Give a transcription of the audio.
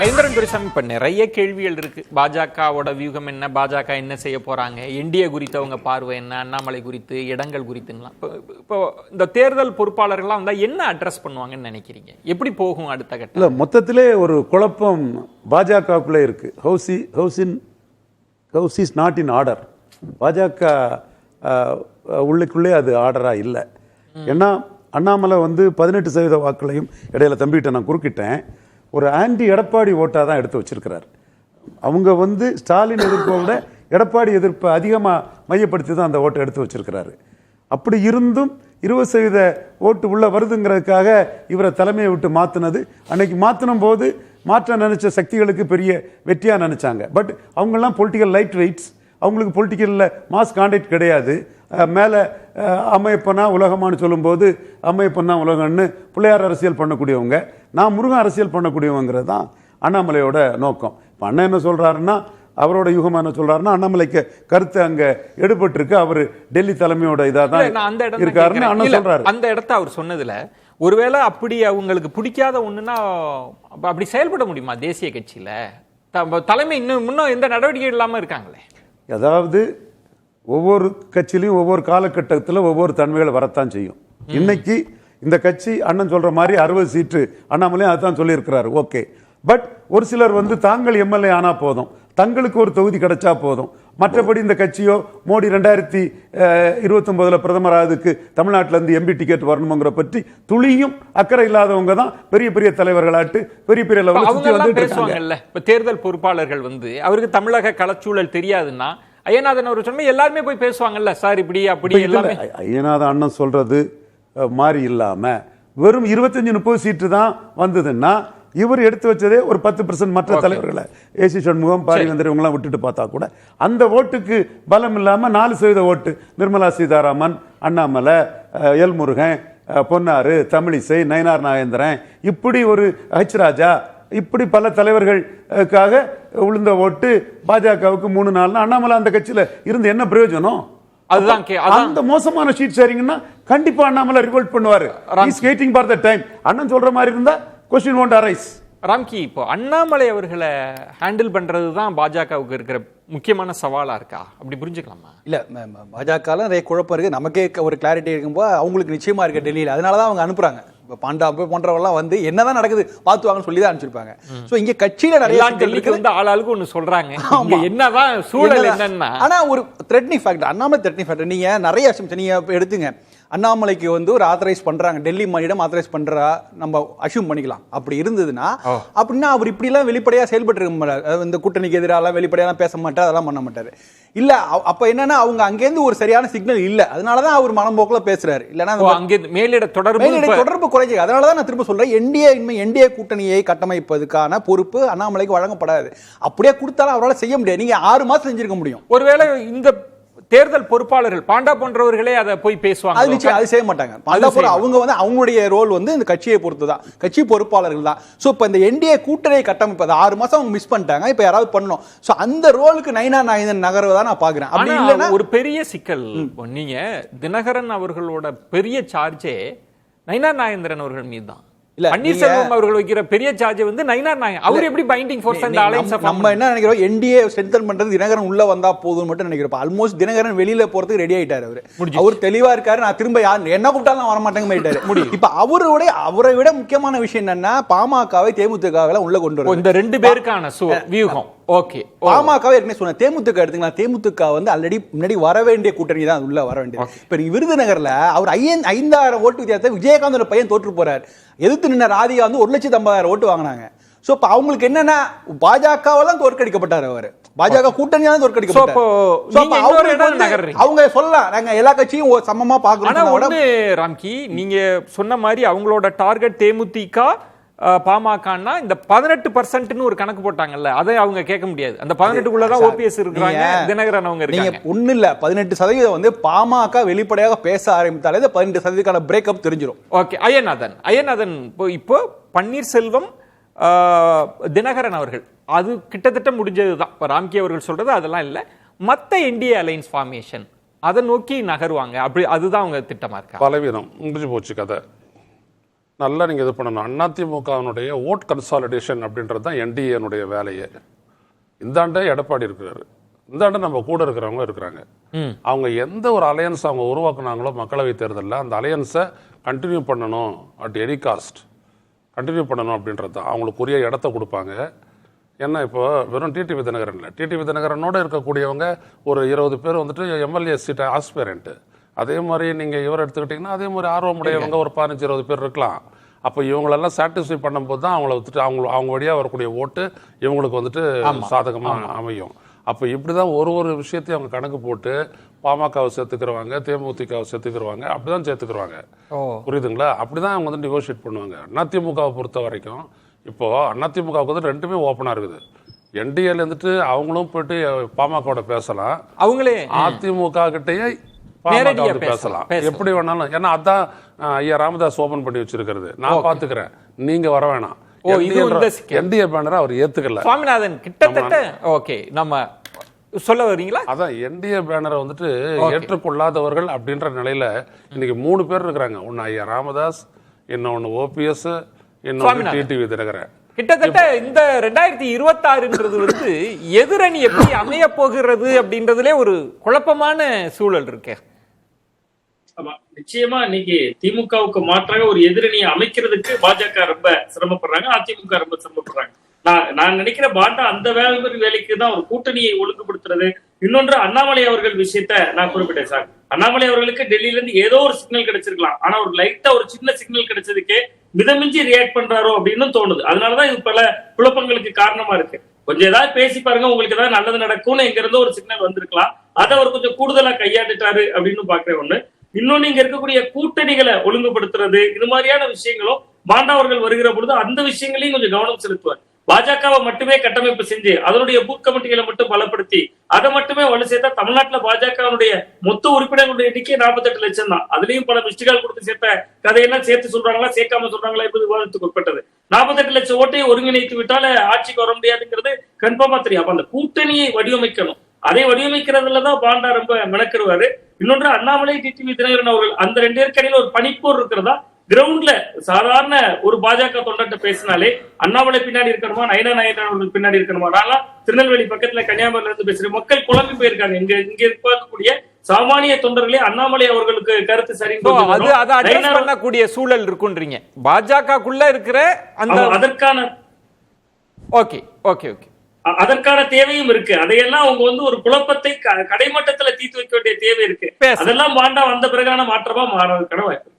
மகேந்திரன் துரைசாமி, இப்ப நிறைய கேள்விகள் இருக்கு. பாஜகவோட வியூகம் என்ன, பாஜக என்ன செய்ய போறாங்க, என்டிஏ குறித்து அவங்க பார்வை என்ன, அண்ணாமலை குறித்து, இடங்கள் குறித்துலாம். இப்போ இந்த தேர்தல் பொறுப்பாளர்கள்லாம் வந்தா என்ன அட்ரஸ் பண்ணுவாங்கன்னு நினைக்கிறீங்க? எப்படி போகும் அடுத்த கட்டம்? இல்ல, மொத்தத்திலே ஒரு குழப்பம் பாஜகவுக்குள்ளே இருக்கு. House is not in order. பாஜக உள்ளுக்குள்ளே அது ஆர்டரா இல்லை. ஏன்னா அண்ணாமலை 18% வாக்குகளையும் இடையில தம்பிகிட்ட நான் குறுக்கிட்டேன், ஒரு ஆன்டி எடப்பாடி ஓட்டாக தான் எடுத்து வச்சிருக்கிறார். அவங்க ஸ்டாலின் எதிர்ப்பை விட எடப்பாடி எதிர்ப்பை அதிகமாக மையப்படுத்தி தான் அந்த ஓட்டை எடுத்து வச்சிருக்கிறாரு. அப்படி இருந்தும் 20% ஓட்டு உள்ள வருதுங்கிறதுக்காக இவரை தலைமையை விட்டு மாற்றினது, அன்னைக்கு மாற்றின போது மாற்ற நினைச்ச சக்திகளுக்கு பெரிய வெற்றியாக நினைச்சாங்க. பட் அவங்கெல்லாம் பொலிட்டிக்கல் லைட் வெயிட்ஸ், அவங்களுக்கு பொலிட்டிக்கலில் மாஸ் கான்டாக்ட் கிடையாது. மேலே அம்மையப்பனா உலகமானு சொல்லும்போது அம்மையப்பன் தான் உலகம்னு பிள்ளையார் அரசியல் பண்ணக்கூடியவங்க, நான் முருகன் அரசியல் பண்ணக்கூடியவங்கிறது தான் அண்ணாமலையோட நோக்கம். இப்போ அண்ணன் என்ன சொல்கிறாருன்னா, அவரோட யூகம் என்ன சொல்றாருன்னா, அண்ணாமலைக்கு கருத்து அங்க எடுபட்டிருக்கு, அவர் டெல்லி தலைமையோட இதாக தான் இருக்காருன்னு அண்ணன் சொல்றாரு. அந்த இடத்த அவர் சொன்னதுல ஒருவேளை அப்படி அவங்களுக்கு பிடிக்காத ஒண்ணுன்னா அப்படி செயல்பட முடியுமா தேசிய கட்சியில? தலைமை இன்னும் எந்த நடவடிக்கை இல்லாம இருக்காங்களே. அதாவது ஒவ்வொரு கட்சியிலையும் ஒவ்வொரு காலகட்டத்தில் ஒவ்வொரு தன்மைகள் வரத்தான் செய்யும். இன்னைக்கு இந்த கட்சி அண்ணன் சொல்ற மாதிரி 60 சீட்டு அண்ணாமலையும் அதுதான் சொல்லியிருக்கிறாரு, ஓகே. பட் ஒரு சிலர் தாங்கள் எம்எல்ஏ ஆனா போதும், தங்களுக்கு ஒரு தொகுதி கிடைச்சா போதும், மற்றபடி இந்த கட்சியோ மோடி 2029 பிரதமர் ஆகுதுக்கு தமிழ்நாட்டில இருந்து எம்பி டிக்கெட் வரணுங்கிற பற்றி துளியும் அக்கறை இல்லாதவங்க தான் பெரிய பெரிய தலைவர்களாட்டு பெரிய பெரிய லெவலில் பேசுவாங்கல்ல. இப்ப தேர்தல் பொறுப்பாளர்கள் அவருக்கு தமிழக களச்சூழல் தெரியாதுன்னா ஐயநாதன் அவர் சொன்ன எல்லாருமே போய் பேசுவாங்கல்ல, சார் இப்படி அப்படி எல்லாமே. ஐயநாதன் அண்ணன் சொல்றது மாதிரி இல்லாம வெறும் 25-30 சீட்டு தான் வந்ததுன்னா இவர் எடுத்து வச்சதே ஒரு 10% மற்ற தலைவர்களை ஏசி சண்முகம், பாரிவேந்தர் இவங்கெல்லாம் விட்டுட்டு பார்த்தா கூட அந்த ஓட்டுக்கு பலம் இல்லாம 4% ஓட்டு நிர்மலா சீதாராமன், அண்ணாமலை, எல் முருகன், பொன்னாரு, தமிழிசை, நயினார் நாகேந்திரன், இப்படி ஒரு ஹெச் ராஜா, இப்படி பல தலைவர்களுக்காக விழுந்த ஓட்டு பாஜகவுக்கு 3-4. அண்ணாமலை அந்த கட்சியில இருந்து என்ன பிரயோஜனம்? அதுதான் அந்த மோசமான ஷீட் ஷேரிங்னா கண்டிப்பா அண்ணாமலை ரிவோல்ட் பண்ணுவாரு. Is waiting for the time. அண்ணன் சொல்ற மாதிரி இருந்தா question won't arise. ராம்கி, இப்போ அண்ணாமலை அவர்களை ஹேண்டில் பண்றது தான் பாஜகவுக்கு இருக்கிற முக்கியமான சவாலா இருக்கா? அப்படி புரிஞ்சுக்கலாமா? இல்ல, பாஜகலாம் நிறைய குழப்பம் இருக்கு. நமக்கே ஒரு கிளாரிட்டி இருக்கும்போது அவங்களுக்கு நிச்சயமா இருக்கு டெல்லியில். அதனாலதான் அவங்க அனுப்புறாங்க. பாண்டா போன்றவெல்லாம் என்னதான் நடக்குது பார்த்துவாங்கன்னு சொல்லி தான் அனுப்பிச்சிருப்பாங்க. சோ இங்க கட்சியில நிறைய டெல்லிக்கு ஆளாளுக்கு ஒண்ணு சொல்றாங்க, என்னதான் சூழல் என்னன்னா. ஆனா ஒரு threatening factor, Annamalai threatening factor நீங்க நிறைய நீங்க எடுத்துங்க. அண்ணாமலைக்கு ஒரு ஆத்தரைஸ் பண்றாங்க, டெல்லி மாநிலம் ஆத்தரைஸ் பண்றா, நம்ம அஷ்யூம் பண்ணிக்கலாம். அப்படி இருந்ததுன்னா அப்படின்னா அவர் இப்படி எல்லாம் வெளிப்படையா செயல்பட்டு இருக்க மாட்டார். இந்த கூட்டணிக்கு எதிராக வெளிப்படையா பேச மாட்டார், அதெல்லாம் பண்ண மாட்டாரு. இல்ல அப்ப என்னன்னா அவங்க அங்கேருந்து ஒரு சரியான சிக்னல் இல்ல, அதனாலதான் அவர் மனம்போக்குல பேசுறாரு. இல்லன்னா மேலிட தொடர்பு குறைஞ்சு. அதனாலதான் நான் திரும்ப சொல்றேன், என்டிஏ கூட்டணியை கட்டமைப்பதற்கான பொறுப்பு அண்ணாமலைக்கு வழங்கப்படாது. அப்படியே கொடுத்தாலும் அவரால் செய்ய முடியாது. நீங்க 6 மாசம் செஞ்சிருக்க முடியும். ஒருவேளை இந்த தேர்தல் பொறுப்பாளர்கள் பாண்டா போன்றவர்களே அதை போய் பேசுவாங்க, அது செய்ய மாட்டாங்க. அவங்க அவங்களுடைய ரோல் இந்த கட்சியை பொறுத்து தான், கட்சி பொறுப்பாளர்கள் தான். சோ இப்ப இந்த என்டிஏ கூட்டணியை கட்டமைப்பது 6 மாசம் அவங்க மிஸ் பண்ணிட்டாங்க. இப்ப யாராவது பண்ணணும். சோ அந்த ரோலுக்கு நயினார் நாகேந்திரன் நகர்வதான் நான் பாக்குறேன். அப்படி இல்லைன்னா ஒரு பெரிய சிக்கல். நீங்க தினகரன் அவர்களோட பெரிய சார்ஜே நயினார் நாகேந்திரன் அவர்கள் மீது தான். பன்னீர்செல்வம் அவர்கள் வைக்கிற பெரிய சார்ஜ் நயினார் நாகேந்திரன் அவர் எப்படி பைண்டிங் ஃபோர்ஸ் அந்த அலைன்ஸ். நம்ம என்ன நினைக்கிறோம், என்டிஏ ஸ்ட்ரென்தன் பண்றது தினகரன் உள்ள வந்தா போதும் மட்டும் நினைக்கிறோம். ஆல்மோஸ்ட் தினகரன் வெளியில போறதுக்கு ரெடி ஆயிட்டாரு. அவர் தெளிவா இருக்காரு. நான் திரும்ப என்ன கூப்பிட்டாலும் வர மாட்டேங்க போயிட்டாரு. இப்ப அவரை விட முக்கியமான விஷயம் என்னன்னா, பாமகவை தேமுதிகவை உள்ள கொண்டு வரும். இந்த 2 பேருக்கான வியூகம். ஓகே, பாமகவை ஏற்கனவே சொன்ன தேமுதிக எடுத்துக்கலாம். தேமுதிக ஆல்ரெடி முன்னாடி வர வேண்டிய கூட்டணி தான் உள்ள வர வேண்டியது. இப்ப நீங்க விருதுநகர்ல அவர் 5000 ஓட்டு வித்தியாசத்தை விஜயகாந்தோட பையன் தோற்று போறாரு. எதிர்த்து நின்ன ராதிகா 1,50,000 ஓட்டு வாங்கினாங்க. சோ இப்ப அவங்களுக்கு என்னன்னா, பாஜகவெல்லாம் தோற்கடிக்கப்பட்டாரு. அவர் பாஜக கூட்டணியா தான் தோற்கடிக்கப்பட்டாரு. அவங்க சொல்லலாம், நாங்க எல்லா கட்சியும் சமமா பாக்குறோம். ராம்கி, நீங்க சொன்ன மாதிரி அவங்களோட டார்கெட் தேமுதிக பாமகன்னா இந்த 18% ஒரு கணக்கு போட்டாங்கல்ல, அதை அவங்க கேட்க முடியாது. அந்த 18க்குள்ளதான் ஓபிஎஸ் இருக்காங்க, தினகரன் அவங்க இருக்காங்க. ஒண்ணு இல்ல, 18% பாமக வெளிப்படையாக பேச ஆரம்பித்தாலே 18% பிரேக்கப் தெரிஞ்சிடும். ஓகே, ஐயநாதன் இப்போ பன்னீர்செல்வம், தினகரன் அவர்கள் அது கிட்டத்தட்ட முடிஞ்சதுதான். ராம்கி அவர்கள் சொல்றது அதெல்லாம் இல்ல. மத்த என்டிஏ அலைன்ஸ் ஃபார்மேஷன் அதை நோக்கி நகருவாங்க. அப்படி அதுதான் அவங்க திட்டமா இருக்கா? பலவீனம் முடிஞ்சு போச்சு கதை. நல்லா நீங்கள் இது பண்ணணும். அதிமுகவினுடைய ஓட் கன்சாலிடேஷன் அப்படின்றது தான் என்டிஏனுடைய வேலையே. இந்த ஆண்டே எடப்பாடி இருக்கிறாரு, இந்த ஆண்டு நம்ம கூட இருக்கிறவங்க இருக்கிறாங்க. அவங்க எந்த ஒரு அலையன்ஸ் அவங்க உருவாக்குனாங்களோ மக்களவை தேர்தலில் அந்த அலையன்ஸை கண்டினியூ பண்ணணும், அட் எனி காஸ்ட் கண்டினியூ பண்ணணும் அப்படின்றது தான். அவங்களுக்கு உரிய இடத்த கொடுப்பாங்க. ஏன்னா இப்போ வெறும் டிடிவி தினகரன் இல்லை, டிடிவி தினகரனோட இருக்கக்கூடியவங்க ஒரு 20 பேர் வந்துட்டு எம்எல்ஏ சீட் ஆஸ்பிரண்ட். அதே மாதிரி நீங்கள் இவர் எடுத்துக்கிட்டிங்கன்னா அதே மாதிரி ஆர்வமுடையவங்க ஒரு 15-20 பேர் இருக்கலாம். அப்போ இவங்களெல்லாம் சாட்டிஸ்ஃபை பண்ணும்போது தான் அவங்கள வந்துட்டு அவங்க வழியாக வரக்கூடிய ஓட்டு இவங்களுக்கு வந்துட்டு சாதகமாக அமையும். அப்போ இப்படி தான் ஒரு விஷயத்தையும் அவங்க கணக்கு போட்டு பாமகவை சேர்த்துக்கிறவாங்க, தேமுதிகவை சேர்த்துக்கிறவாங்க, அப்படிதான் சேர்த்துக்கிறவாங்க. புரியுதுங்களா? அப்படிதான் அவங்க வந்து நெகோஷியேட் பண்ணுவாங்க. அதிமுகவை பொறுத்த வரைக்கும் இப்போ அதிமுகவுக்கு வந்து ரெண்டுமே ஓப்பனா இருக்குது. என்டிஏல இருந்துட்டு அவங்களும் போயிட்டு பாமகவோட பேசலாம், அவங்களே அதிமுக கிட்டயே பாமக பேசலாம், எப்படி வேணாலும். ஏன்னா அதான் ஐயா ராமதாஸ் ஓபன் பண்ணி வச்சிருக்கிறது. நான் பாத்துக்கிறேன், நீங்க வர வேணாம். என்டிஏ பேனரை அவர் ஏத்துக்கல. சுவாமிநாதன் கிட்டத்தட்ட ஓகே நம்ம சொல்ல வரீங்களா? அதான் என்டிஏ பேனரை வந்துட்டு ஏற்றுக்கொள்ளாதவர்கள் அப்படின்ற நிலையில இன்னைக்கு 3 பேர் இருக்கிறாங்க. ஒன்னு ஐயா ராமதாஸ், இன்னொன்னு ஓபிஎஸ், இன்னொன்னு டிடிவி தினகரன். கிட்டத்தட்ட இந்த 2026ன்றது வந்து எதிரணி எப்படி அமைய போகிறது அப்படின்றதுல ஒரு குழப்பமான சூழல் இருக்கு. ஆமா, நிச்சயமா இன்னைக்கு திமுகவுக்கு மாற்றாக ஒரு எதிரணியை அமைக்கிறதுக்கு பாஜக ரொம்ப சிரமப்படுறாங்க, அதிமுக ரொம்ப சிரமப்படுறாங்க. நான் நினைக்கிற பாண்டா அந்த வேலைக்கு தான் ஒரு கூட்டணியை ஒழுங்குபடுத்துறது. இன்னொன்று அண்ணாமலை அவர்கள் விஷயத்த நான் குறிப்பிட்டேன் சார். அண்ணாமலை அவர்களுக்கு டெல்லியில இருந்து ஏதோ ஒரு சிக்னல் கிடைச்சிருக்கலாம், ஆனா ஒரு லைட்டா ஒரு சின்ன சிக்னல் கிடைச்சதுக்கே மிதமிஞ்சி ரியாக்ட் பண்றாரோ அப்படின்னு தோணுது. அதனாலதான் இது பல குழப்பங்களுக்கு காரணமா இருக்கு. கொஞ்சம் ஏதாவது பேசி பாருங்க, உங்களுக்கு ஏதாவது நல்லது நடக்கும்னு எங்க இருந்தோ ஒரு சிக்னல் வந்திருக்கலாம், அதை அவர் கொஞ்சம் கூடுதலா கையாண்டுட்டாரு அப்படின்னு பாக்குறேன். ஒண்ணு. இன்னொன்னு, இங்க இருக்கக்கூடிய கூட்டணிகளை ஒழுங்குபடுத்துறது, இது மாதிரியான விஷயங்களும் பாண்டா அவர்கள் வருகிற பொழுது அந்த விஷயங்களையும் கொஞ்சம் கவனம் செலுத்துவார். பாஜகவை மட்டுமே கட்டமைப்பு செஞ்சு அதனுடைய பூத் கமிட்டிகளை மட்டும் பலப்படுத்தி அதை மட்டுமே வலு சேர்த்தா தமிழ்நாட்டுல பாஜகவுடைய மொத்த உறுப்பினர்களுடைய எண்ணிக்கை 48 லட்சம் தான். அதுலயும் பல மிஸ்டுகள் கொடுத்து சேர்த்த கதையெல்லாம் சேர்த்து சொல்றாங்களா சேர்க்காம சொல்றாங்களா என்பது விவாதத்துக்கு உட்பட்டது. 48 லட்சம் ஓட்டையை ஒருங்கிணைத்து விட்டால ஆட்சிக்கு வர முடியாதுங்கிறது கன்ஃபார்மா தெரியும். அப்ப அந்த கூட்டணியை வடிவமைக்கணும். அதை வடிவமைக்கிறதுலதான் பாண்டா ரொம்ப மெனக்கிடுவாரு. இன்னொன்று, அண்ணாமலை, டிடிவி தினகரன் அவர்கள் அந்த 2 பேருக்கு இடையில ஒரு பனிப்போர் இருக்கிறதா. கிரவுண்ட்ல சாதாரண ஒரு பாஜக தொண்டர்கிட்ட பேசினாலே அண்ணாமலை பின்னாடி இருக்கணுமா, நயனா நாயகன் பின்னாடி இருக்கணுமா. நான் திருநெல்வேலி பக்கத்துல கன்னியாகுமரியில இருந்து பேசுறேன். மக்கள் குழம்பி போயிருக்காங்க. இங்க இருக்கக்கூடிய சாமானிய தொண்டர்களே அண்ணாமலை அவர்களுக்கு கருத்து சரிங்கக்கூடிய சூழல் இருக்குன்றீங்க. பாஜகக்குள்ள இருக்கிற அதற்கான அதற்கான தேவையும் இருக்கு. அதையெல்லாம் அவங்க வந்து ஒரு குழப்பத்தை கடைமட்டத்துல தீர்த்து வைக்க வேண்டிய தேவை இருக்கு. அதெல்லாம் பாண்டா வந்த பிறகான மாற்றமா மாறதுக்கான வாய்ப்பு.